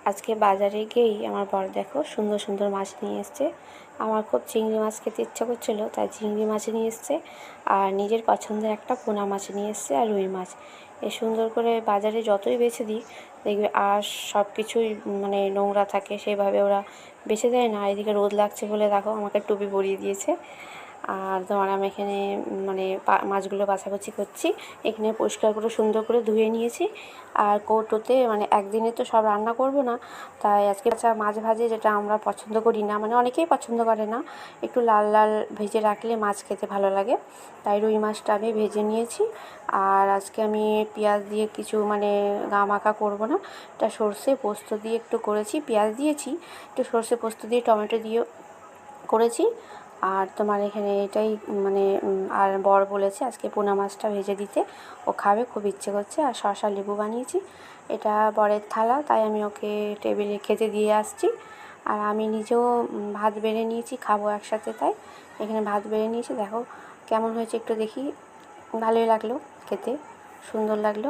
আজকে বাজারে গিয়েই আমার বর দেখো সুন্দর সুন্দর মাছ নিয়ে এসছে। আমার খুব চিংড়ি মাছ খেতে ইচ্ছা করছিল, তাই চিংড়ি মাছ নিয়ে এসছে। আর নিজের পছন্দের একটা পোনা মাছ নিয়ে এসছে আর রুই মাছ। এ সুন্দর করে বাজারে যতই বেছে দিই দেখবে আর সব কিছুই মানে নোংরা থাকে, সেভাবে ওরা বেছে দেয় না। এদিকে রোদ লাগছে বলে দেখো আমাকে টুপি পরিয়ে দিয়েছে। আর তোমার আমি এখানে মানে মাছগুলো বাছাবাছি করছি। এখানে পরিষ্কার করে সুন্দর করে ধুয়ে নিয়েছি। আর কৌটোতে মানে একদিনে তো সব রান্না করব না, তাই আজকে মাছ ভাজি, যেটা আমরা পছন্দ করি না, মানে অনেকেই পছন্দ করে না, একটু লাল লাল ভেজে রাখলে মাছ খেতে ভালো লাগে। তাই রুই মাছটা আমি ভেজে নিয়েছি। আর আজকে আমি পেঁয়াজ দিয়ে কিছু মানে গা মাখা করবো না, এটা সর্ষে পোস্ত দিয়ে একটু করেছি, পেঁয়াজ দিয়েছি, একটু সর্ষে পোস্ত দিয়ে টমেটো দিয়ে করেছি। আর তোমার এখানে এটাই মানে আর বর বলেছে আজকে পোনা মাছটা ভেজে দিতে, ও খাবে, খুব ইচ্ছে করছে। আর শসা লেবু বানিয়েছি। এটা বরের থালা, তাই আমি ওকে টেবিলে খেতে দিয়ে আসছি। আর আমি নিজেও ভাত বেড়ে নিয়েছি, খাবো একসাথে, তাই এখানে ভাত বেড়ে নিয়েছি। দেখো কেমন হয়েছে একটু দেখি। ভালোই লাগলো খেতে, সুন্দর লাগলো।